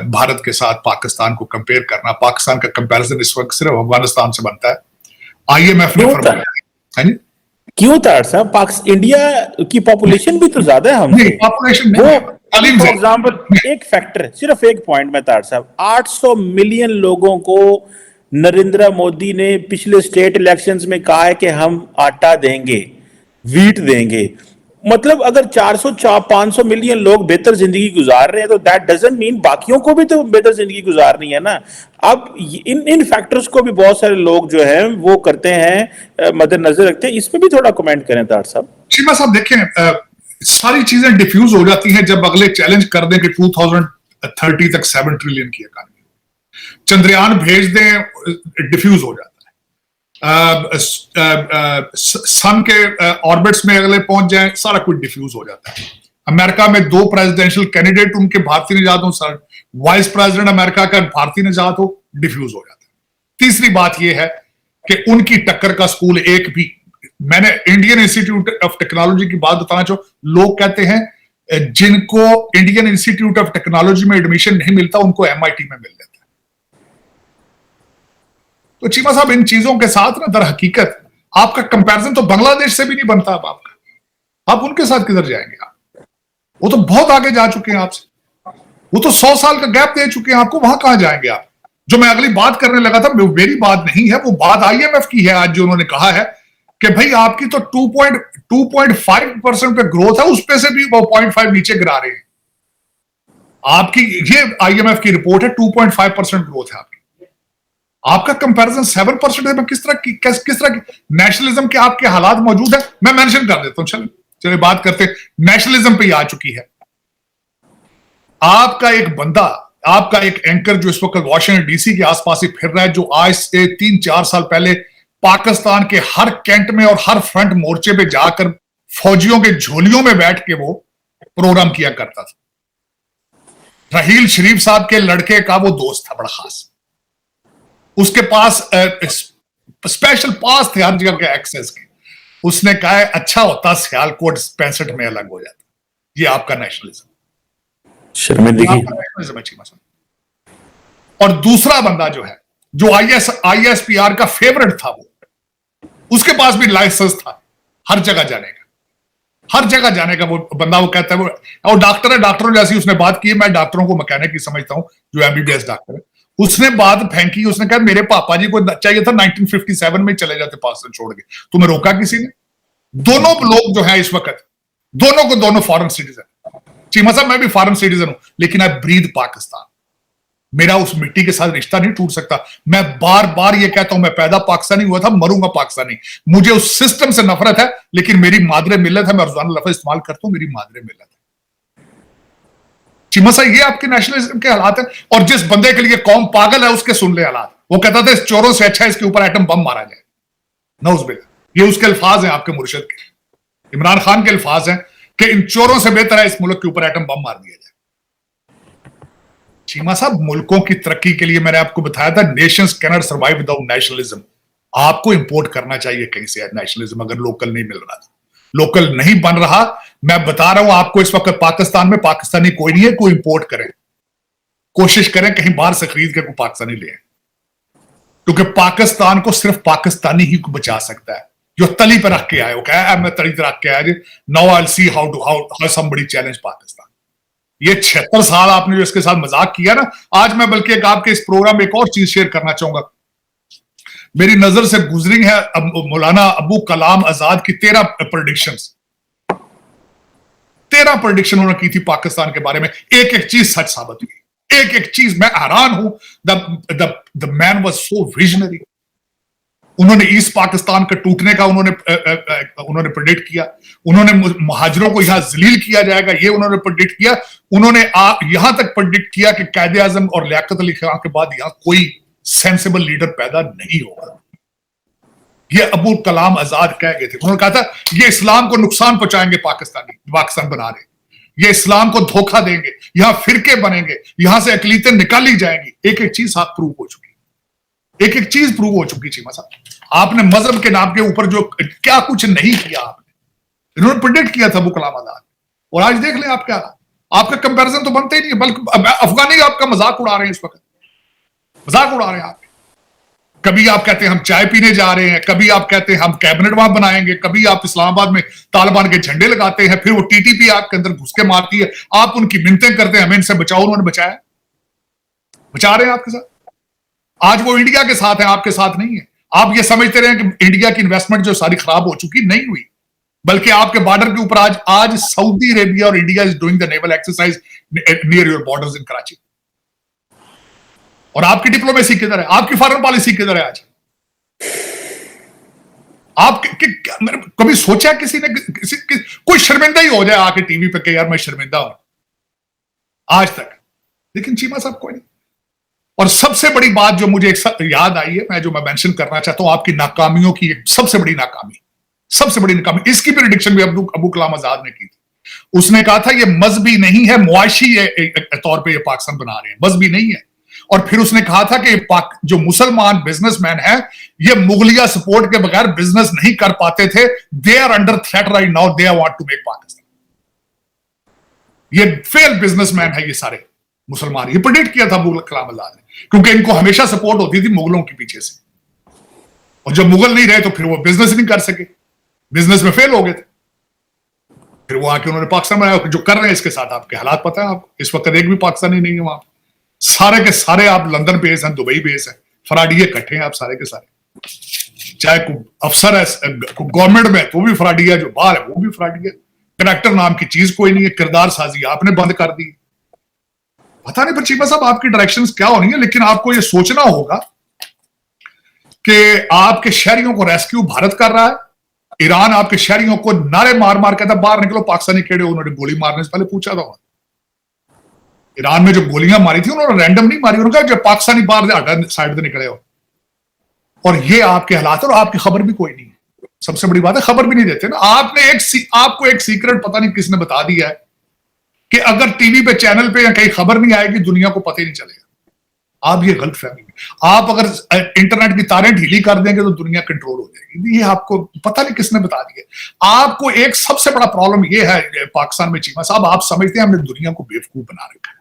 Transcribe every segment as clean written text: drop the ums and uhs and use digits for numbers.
भारत के साथ पाकिस्तान को कंपेयर करना, पाकिस्तान का कंपैरिजन इस वक्त सिर्फ अफगानिस्तान से बनता है। आईएमएफ ने फरमाया क्यों तार साहब, इंडिया की पॉपुलेशन भी तो ज्यादा है हमसे। पॉपुलेशन फॉर एग्जांपल एक फैक्टर, सिर्फ एक पॉइंट में तार साहब, 800 मिलियन लोगों को नरेंद्र मोदी ने पिछले स्टेट इलेक्शंस में कहा है कि हम आटा देंगे, वीट देंगे। मतलब अगर 400-500 मिलियन लोग बेहतर जिंदगी गुजार रहे हैं तो दैट डजंट मीन बाकियों को भी तो बेहतर जिंदगी गुजारनी है ना। अब इन फैक्टर्स को भी बहुत सारे लोग जो है वो करते हैं, मद्देनजर रखते हैं। इस पे भी थोड़ा कमेंट करें तार साहब। चीमा साहब देखें, सारी चीजें डिफ्यूज हो जाती हैं जब अगले चैलेंज कर दें कि 2030 तक 7 ट्रिलियन की इकॉनमी, चंद्रयान भेज दें, डिफ्यूज हो जाता है। सन के ऑर्बिट्स में अगले पहुंच जाएं, सारा कुछ डिफ्यूज हो जाता है। अमेरिका में 2 प्रेसिडेंशियल कैंडिडेट उनके भारतीय निजात हो, सर वाइस प्रेसिडेंट अमेरिका का भारतीय निजात हो, डिफ्यूज हो जाता है। तीसरी बात यह है कि उनकी टक्कर का स्कूल एक भी, मैंने इंडियन इंस्टीट्यूट ऑफ टेक्नोलॉजी की बात बताना चाहूं, लोग कहते हैं जिनको इंडियन इंस्टीट्यूट ऑफ टेक्नोलॉजी में एडमिशन नहीं मिलता उनको एमआईटी में मिल जाता है। तो चीमा साहब इन चीजों के साथ ना दर हकीकत आपका कंपैरिजन तो बांग्लादेश से भी नहीं बनता। अब आपका, आप उनके साथ किधर जाएंगे? आप वो तो बहुत आगे जा चुके हैं आपसे, वो तो 100 साल का गैप दे चुके हैं आपको, वहां कहां जाएंगे आप? जो मैं अगली बात करने लगा था, मेरी बात नहीं है, वो बात आईएमएफ की है आज, जो उन्होंने कहा है कि भाई आपकी तो 2.5% पे ग्रोथ है, उस पे से भी वो 0.5 नीचे गिरा रहे हैं। आपकी ये आईएमएफ की रिपोर्ट है, 2.5% ग्रोथ है आपकी, आपका कंपैरिजन 7% है। किस तरह की नेशनलिज्म के आपके हालात मौजूद है? मैं मेंशन कर देता हूं, चलिए बात करते हैं। नेशनलिज्म पे आ चुकी है आपका एक बंदा, आपका एक एंकर जो इस वक्त वॉशिंगटन डीसी के आसपास ही फिर रहा है, जो आज से 3-4 साल पहले पाकिस्तान के हर कैंट में और हर फ्रंट मोर्चे पे जाकर फौजियों के झोलियों में बैठ के वो प्रोग्राम किया करता था। रहील शरीफ साहब के लड़के का वो दोस्त था बड़ा खास, उसके पास स्पेशल पास थे हर जगह के एक्सेस के। उसने कहा अच्छा होता सियालकोट 65 में अलग हो जाता। ये आपका नेशनलिज्म, नेशनलिज्म है। और दूसरा बंदा जो है, जो आईएसपीआर का फेवरेट था, वो उसके पास भी लाइसेंस था हर जगह जाने का, हर जगह जाने का। वो बंदा वो कहता है वो डॉक्टर है, डॉक्टरों जैसी उसने बात की। मैं डॉक्टरों को मैकेनिक ही समझता हूं, जो एमबीबीएस डॉक्टर है। उसने बात फेंकी, उसने कहा मेरे पापा जी को चाहिए था 1957 में चले जाते पाकिस्तान छोड़ के, तुम्हें रोका किसी ने? दोनों लोग जो है इस वक्त, दोनों को दोनों फॉरेन सिटीजन। चीमा साहब मैं भी फॉरेन सिटीजन हूं, लेकिन आई ब्रीद पाकिस्तान। मेरा उस मिट्टी के साथ रिश्ता नहीं टूट सकता। मैं बार बार ये कहता हूं, मैं पैदा पाकिस्तानी हुआ था, मरूंगा पाकिस्तानी। मुझे उस सिस्टम से नफरत है, लेकिन मेरी मादरे मिल्लत है। मैं रोजाना लफ्ज इस्तेमाल करता हूं, मेरी मादरे मिल्लत है। चीमा साहब ये आपके नेशनलिज्म के हालात है। और जिस बंदे के लिए कौम पागल है, उसके सुन ले हालात। वो कहता था इस चोरों से अच्छा इसके ऊपर एटम बम मारा जाए, नौज़बिल्लाह। ये उसके अल्फाज हैं, आपके मुर्शिद के, इमरान खान के अल्फाज हैं कि इन चोरों से बेहतर है इस मुल्क के ऊपर एटम बम मार दिया जाए। चीमा साहब मुल्कों की तरक्की के लिए मैंने आपको बताया था, Nations can not survive without nationalism. आपको इंपोर्ट करना चाहिए कहीं से नेशनलिज्म, अगर लोकल नहीं मिल रहा था, लोकल नहीं बन रहा। मैं बता रहा हूं आपको, इस वक्त पाकिस्तान में पाकिस्तानी कोई नहीं है, कोई इंपोर्ट करें, कोशिश करें कहीं बाहर से खरीद के कोई पाकिस्तानी ले, क्योंकि पाकिस्तान को सिर्फ पाकिस्तानी ही को बचा सकता है, जो तली पर रख के आए। वो कहा मैं तली पर रख के आया, now I will see how somebody challenge Pakistan. ये 76 साल आपने जो इसके साथ मजाक किया ना, आज मैं बल्कि एक आपके इस प्रोग्राम में एक और चीज शेयर करना चाहूंगा। मेरी नजर से गुजरी है मौलाना अबू कलाम आजाद की 13 प्रेडिक्शंस। 13 प्रेडिक्शन उन्होंने की थी पाकिस्तान के बारे में, एक एक चीज सच साबित हुई, एक एक चीज। मैं हैरान हूं, the man was so visionary. उन्होंने ईस्ट पाकिस्तान के टूटने का उन्होंने प्रेडिक्ट किया। उन्होंने मुहाजिरों को यहां जलील किया जाएगा, ये उन्होंने प्रेडिक्ट किया। उन्होंने यहां तक प्रेडिक्ट किया कि कायदे आजम और लियाकत अली खान के बाद यहां कोई सेंसिबल लीडर पैदा नहीं होगा। ये अबू कलाम आजाद कह गए थे। उन्होंने कहा था ये इस्लाम को नुकसान पहुंचाएंगे, पाकिस्तान बना रहे, ये इस्लाम को धोखा देंगे, यहां फिरके बनेंगे, यहां से अकलीतें निकाली जाएंगी। एक एक चीज आप प्रूव हो चुकी, एक एक चीज प्रूव हो चुकी। चीमा साहब आपने मजहब के नाम के ऊपर जो क्या कुछ नहीं किया आपने, इन्होंने प्रेडिक्ट किया था अबू कलाम आजाद, और आज देख लें आप क्या। आपका कंपैरिजन तो बनता ही नहीं है, बल्कि अफगानी आपका मजाक उड़ा रहे हैं इस वक्त, मजाक उड़ा रहे हैं आप। कभी आप कहते हैं हम चाय पीने जा रहे हैं, कभी आप कहते हैं हम कैबिनेट वहां बनाएंगे, कभी आप इस्लामाबाद में तालिबान के झंडे लगाते हैं, फिर वो टीटीपी आपके अंदर घुस के मारती है, आप उनकी मिन्नतें करते हैं हमें इनसे बचाओ, उन्होंने बचाया, बचा रहे हैं आपके साथ। आज वो इंडिया के साथ है, आपके साथ नहीं है। आप ये समझते रहे कि इंडिया की इन्वेस्टमेंट जो सारी खराब हो चुकी, नहीं हुई, बल्कि आपके बॉर्डर के ऊपर आज सऊदी अरेबिया और India is doing the naval exercise near your borders in Karachi. और आपकी डिप्लोमेसी किधर है, आपकी फॉरेन पॉलिसी किधर है आज? आप कभी सोचा किसी ने कोई शर्मिंदा ही हो जाए आके टीवी पे कि यार मैं शर्मिंदा हूं, आज तक? लेकिन चीमा साहब कोई नहीं। और सबसे बड़ी बात जो मुझे एक याद आई है, जो मैं मेंशन करना चाहता हूं, आपकी नाकामियों की सबसे बड़ी नाकामी, इसकी प्रेडिक्शन भी अबू कलाम आजाद ने की थी। उसने कहा था ये मजहबी नहीं है, मुआशी तौर पे ये पाकिस्तान बना रहे हैं, मजहबी नहीं है। और फिर उसने कहा था कि जो मुसलमान बिजनेसमैन है ये मुगलिया सपोर्ट के बगैर बिजनेस नहीं कर पाते थे, they are under threat right now, they want to make Pakistan. ये फेल बिजनेसमैन है ये सारे मुसलमान, ये प्रेडिक्ट किया था अबू कलाम आजाद ने, क्योंकि इनको हमेशा सपोर्ट होती थी मुगलों के पीछे से, और जब मुगल नहीं रहे तो फिर वो बिजनेस नहीं कर सके, बिजनेस में फेल हो गए थे। फिर वो आके उन्होंने पाकिस्तान बनाया, जो कर रहे हैं इसके साथ आपके हालात पता है आपको। इस वक्त एक भी पाकिस्तानी नहीं है वहां, सारे के सारे आप लंदन बेस हैं, दुबई बेस है, फराडिये इकट्ठे हैं आप सारे के सारे। चाहे कोई अफसर है गवर्नमेंट में तो भी फराडिया, जो बाहर है वो भी फराडिया। करेक्टर नाम की चीज कोई नहीं है, किरदार साजी आपने बंद कर दी। पता नहीं पर चीमा साहब आपकी डायरेक्शंस क्या होनी है, लेकिन आपको ये सोचना होगा कि आपके शहरियों को रेस्क्यू भारत कर रहा है। ईरान आपके शहरियों को नारे मार मार कहता बाहर निकलो, पाकिस्तानी खेड़े, उन्होंने गोली मारने से पहले पूछा था। ईरान में जो गोलियां मारी थी उन्होंने रैंडम नहीं मारी, उन्होंने कहा जब पाकिस्तानी बाहर हटा साइड से निकले हो। और ये आपके हालात और आपकी खबर भी कोई नहीं है। सबसे बड़ी बात है खबर भी नहीं देते ना। आपको एक सीक्रेट पता नहीं किसने बता दिया है कि अगर टीवी पे चैनल पे या कहीं खबर नहीं आएगी दुनिया को पता ही नहीं चलेगा। आप ये गलत फहमी है, आप अगर इंटरनेट की तारें ढीली कर देंगे तो दुनिया कंट्रोल हो जाएगी। ये आपको पता नहीं किसने बता दिया। आपको एक सबसे बड़ा प्रॉब्लम ये है पाकिस्तान में चीमा साहब, आप समझते हैं हमने दुनिया को बेवकूफ बना रखा है।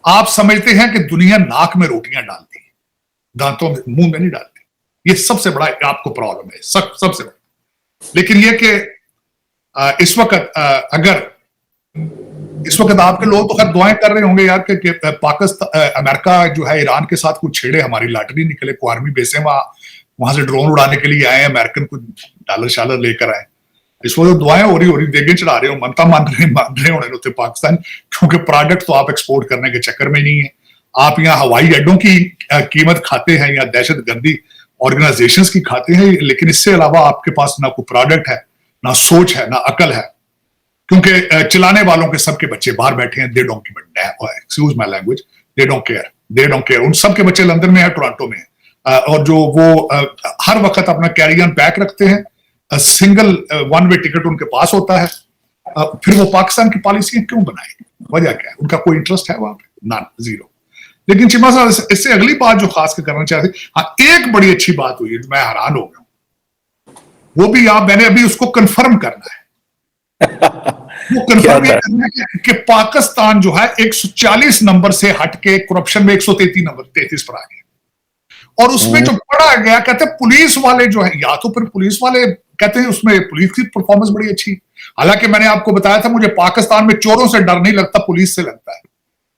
आप समझते हैं कि दुनिया नाक में रोटियां डालती है, दांतों में, मुंह में नहीं डालती। ये सबसे बड़ा आपको प्रॉब्लम है, सबसे बड़ा। लेकिन ये कि इस वक्त आपके लोग तो खैर दुआएं कर रहे होंगे यार कि पाकिस्तान, अमेरिका जो है ईरान के साथ कुछ छेड़े, हमारी लॉटरी निकले, को आर्मी बेसे वहां से ड्रोन उड़ाने के लिए आए, अमेरिकन कुछ डॉलर शालर लेकर आए। इस वक्त दुआएं हो रही देगे चढ़ा रहे हो, मनता मान रहे होने होते पाकिस्तान, क्योंकि प्रोडक्ट तो आप एक्सपोर्ट करने के चक्कर में नहीं है। आप यहाँ हवाई अड्डों की कीमत खाते हैं या दहशतगर्दी ऑर्गेनाइजेशंस की खाते हैं, लेकिन इससे अलावा आपके पास ना कोई प्रोडक्ट है, ना सोच है, ना अकल है। क्योंकि चलाने वालों के सबके बच्चे बाहर बैठे हैं, they don't excuse my language, they don't care. उन सबके बच्चे लंदन में है, टोरंटो में है, और जो वो हर वक्त अपना कैरी ऑन पैक रखते हैं, सिंगल वन वे टिकट उनके पास होता है। फिर वो पाकिस्तान की पॉलिसी क्यों बनाएंगे, वजह क्या है? उनका कोई इंटरेस्ट है वहां पे? Non, zero. लेकिन चिमा साहब इससे अगली बात जो खास करना चाहते, हाँ एक बड़ी अच्छी बात हुई, मैं हैरान हो गया, वो भी मैंने अभी उसको कंफर्म करना है। वो कंफर्म करना है कि पाकिस्तान जो है 140 नंबर से हटके करप्शन में 133 पर आ गया। और उसमें जो पढ़ा गया, कहते हैं पुलिस वाले जो है, या तो फिर पुलिस वाले कहते हैं उसमें पुलिस की परफॉर्मेंस बड़ी अच्छी। हालांकि मैंने आपको बताया था मुझे पाकिस्तान में चोरों से डर नहीं लगता, पुलिस से लगता है।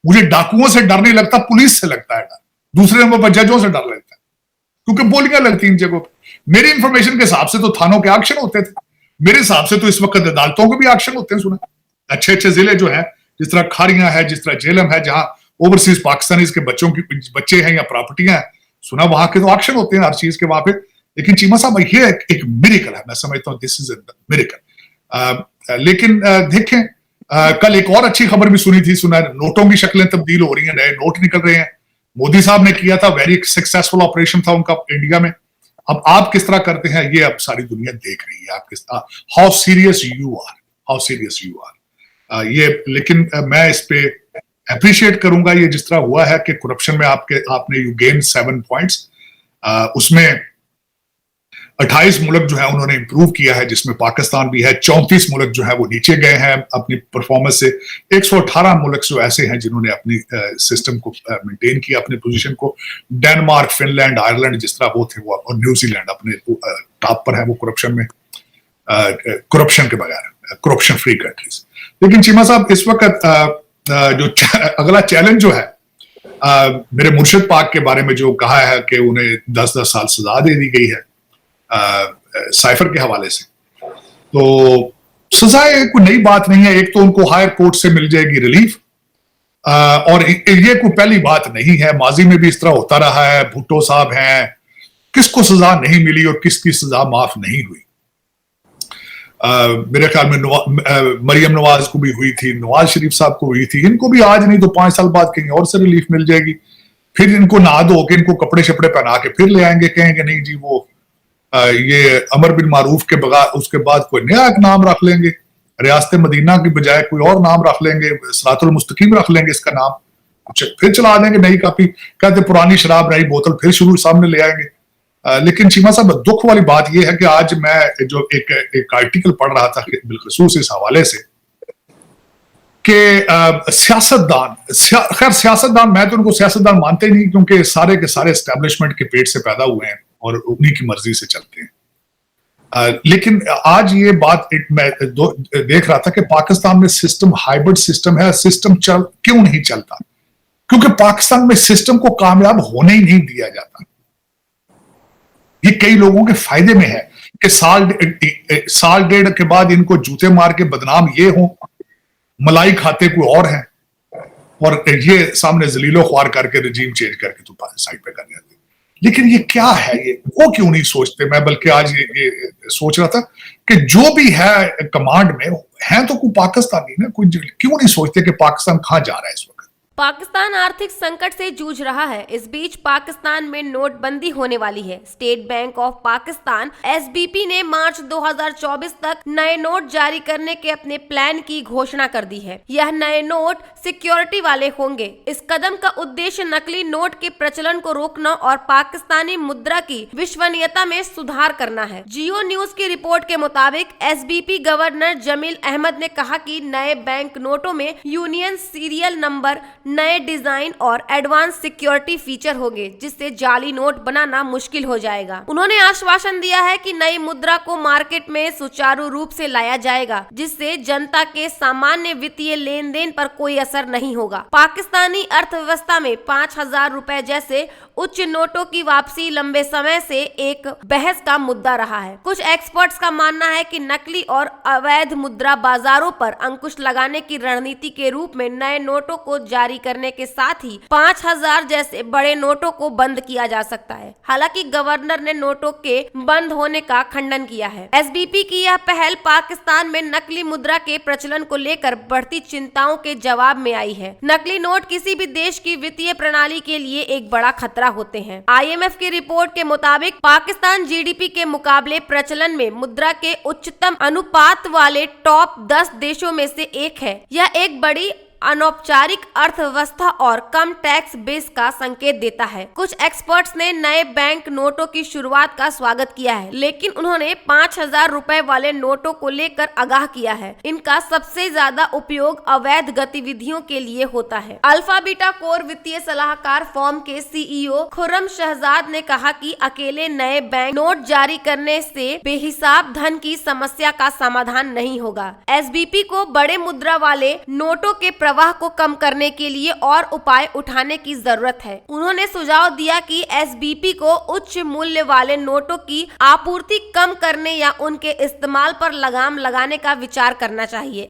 मुझे डाकुओं से डर नहीं लगता, पुलिस से लगता है डर। दूसरे नंबर पर जजों से डर लगता है, क्योंकि बोलियां लगती इन जगहों पर। मेरी इंफॉर्मेशन के हिसाब से तो थानों के एक्शन होते थे, मेरे हिसाब से तो इस वक्त अदालतों के भी एक्शन होते हैं। सुना अच्छे अच्छे जिले जो है, जिस तरह खारियां है, जिस तरह जेलम है, जहां ओवरसीज पाकिस्तानीज के बच्चे हैं या प्रॉपर्टियां हैं, सुना वहां के तो एक्शन होते हैं हर चीज के वहां पे। लेकिन चीमा साहब ये एक मिरेकल है, मैं समझता हूं दिस इज अ मिरेकल। लेकिन देखें, कल एक और अच्छी खबर भी सुनी थी, सुना नोटों की शक्लें तब्दील हो रही हैं, नए नोट निकल रहे हैं। मोदी साहब ने किया था, वेरी सक्सेसफुल ऑपरेशन था उनका इंडिया में। अब आप किस तरह करते हैं ये अब सारी दुनिया देख रही है, आप किस हाउ सीरियस यू आर, ये। लेकिन मैं इस पे अप्रिशिएट करूंगा ये जिस तरह हुआ है कि करप्शन में आपने यू गेन 7 पॉइंट्स। उसमें 28 मुल्क जो है उन्होंने इंप्रूव किया है, जिसमें पाकिस्तान भी है। 34 मुल्क जो है वो नीचे गए हैं अपनी परफॉर्मेंस से। 118 मुल्क जो ऐसे हैं जिन्होंने अपनी सिस्टम को मेंटेन किया, अपनी पोजीशन को। डेनमार्क, फिनलैंड, आयरलैंड जिस तरह वो थे, वो और न्यूजीलैंड अपने टॉप पर है वो करप्शन में, करप्शन के बगैर, करप्शन फ्री कंट्रीज। लेकिन चीमा साहब, इस वक्त जो अगला चैलेंज जो है, मेरे मुर्शिद पाक के बारे में जो कहा है कि उन्हें 10-10 साल सजा दे दी गई है साइफर के हवाले से, तो सजाए कोई नई बात नहीं है। एक तो उनको हायर कोर्ट से मिल जाएगी रिलीफ, और ये कोई पहली बात नहीं है, माजी में भी इस तरह होता रहा है। भुट्टो साहब हैं, किसको सजा नहीं मिली और किसकी सजा माफ नहीं हुई। मेरे ख्याल में मरियम नवाज को भी हुई थी, नवाज शरीफ साहब को हुई थी। इनको भी आज नहीं तो 5 साल बाद कहीं और से रिलीफ मिल जाएगी। फिर इनको नहा धो के, इनको कपड़े शपड़े पहना के फिर ले आएंगे, कहेंगे नहीं जी वो ये अमर बिन मारूफ के बगैर, उसके बाद कोई नया एक नाम रख लेंगे, रियासत मदीना की बजाय कोई और नाम रख लेंगे, सिरातुल मुस्तकीम रख लेंगे इसका नाम, फिर चला देंगे नई कापी, कहते पुरानी शराब नई बोतल फिर शुरू सामने ले आएंगे। लेकिन चीमा साहब, दुख वाली बात यह है कि आज मैं जो एक आर्टिकल पढ़ रहा था बिलखसूस इस हवाले से कि सियासतदान, खैर सियासतदान, मैं तो उनको सियासतदान मानते नहीं, क्योंकि सारे के सारे एस्टेब्लिशमेंट के पेट से पैदा हुए हैं और उन्हीं की मर्जी से चलते हैं। लेकिन आज ये बात मैं देख रहा था कि पाकिस्तान में सिस्टम हाइब्रिड सिस्टम है। सिस्टम क्यों नहीं चलता? क्योंकि पाकिस्तान में सिस्टम को कामयाब होने ही नहीं दिया जाता। ये कई लोगों के फायदे में है कि साल डेढ़ के बाद इनको जूते मार के बदनाम ये हो, मलाई खाते कोई और हैं, और ये सामने जलीलो ख्वार करके रजीम चेंज करके तो साइड पे कर जाते। लेकिन ये क्या है, ये वो क्यों नहीं सोचते? मैं बल्कि आज ये सोच रहा था कि जो भी है कमांड में है तो कोई पाकिस्तानी ना, कोई क्यों नहीं सोचते कि पाकिस्तान कहां जा रहा है इस वक्त? पाकिस्तान आर्थिक संकट से जूझ रहा है। इस बीच पाकिस्तान में नोटबंदी होने वाली है। State bank of Pakistan (SBP) ने मार्च 2024 तक नए नोट जारी करने के अपने प्लान की घोषणा कर दी है। यह नए नोट सिक्योरिटी वाले होंगे। इस कदम का उद्देश्य नकली नोट के प्रचलन को रोकना और पाकिस्तानी मुद्रा की विश्वसनीयता में सुधार करना है। जियो न्यूज की रिपोर्ट के मुताबिक SBP गवर्नर जमील अहमद ने कहा कि नए बैंक नोटों में यूनियन सीरियल नंबर, नए डिजाइन और एडवांस सिक्योरिटी फीचर होंगे, जिससे जाली नोट बनाना मुश्किल हो जाएगा। उन्होंने आश्वासन दिया है कि नई मुद्रा को मार्केट में सुचारू रूप से लाया जाएगा, जिससे जनता के सामान्य वित्तीय लेन देन पर कोई असर नहीं होगा। पाकिस्तानी अर्थव्यवस्था में 5,000 रुपए जैसे उच्च नोटों की वापसी लंबे समय से एक बहस का मुद्दा रहा है। कुछ एक्सपर्ट्स का मानना है कि नकली और अवैध मुद्रा बाजारों पर अंकुश लगाने की रणनीति के रूप में नए नोटों को जारी करने के साथ ही 5,000 जैसे बड़े नोटों को बंद किया जा सकता है। हालांकि गवर्नर ने नोटों के बंद होने का खंडन किया है। SBP की यह पहल पाकिस्तान में नकली मुद्रा के प्रचलन को लेकर बढ़ती चिंताओं के जवाब में आई है। नकली नोट किसी भी देश की वित्तीय प्रणाली के लिए एक बड़ा खतरा होते हैं। IMF की रिपोर्ट के मुताबिक पाकिस्तान GDP के मुकाबले प्रचलन में मुद्रा के उच्चतम अनुपात वाले टॉप 10 देशों में से एक है। यह एक बड़ी अनौपचारिक अर्थव्यवस्था और कम टैक्स बेस का संकेत देता है। कुछ एक्सपर्ट्स ने नए बैंक नोटों की शुरुआत का स्वागत किया है, लेकिन उन्होंने 5,000 रुपए वाले नोटों को लेकर आगाह किया है। इनका सबसे ज्यादा उपयोग अवैध गतिविधियों के लिए होता है। अल्फा बीटा कोर वित्तीय सलाहकार फर्म के CEO खुर्रम शहजाद ने कहा कि अकेले नए बैंक नोट जारी करने से बेहिसाब धन की समस्या का समाधान नहीं होगा। SBP को बड़े मुद्रा वाले नोटों के प्रवाह को कम करने के लिए और उपाय उठाने की जरूरत है। उन्होंने सुझाव दिया कि SBP को उच्च मूल्य वाले नोटों की आपूर्ति कम करने या उनके इस्तेमाल पर लगाम लगाने का विचार करना चाहिए।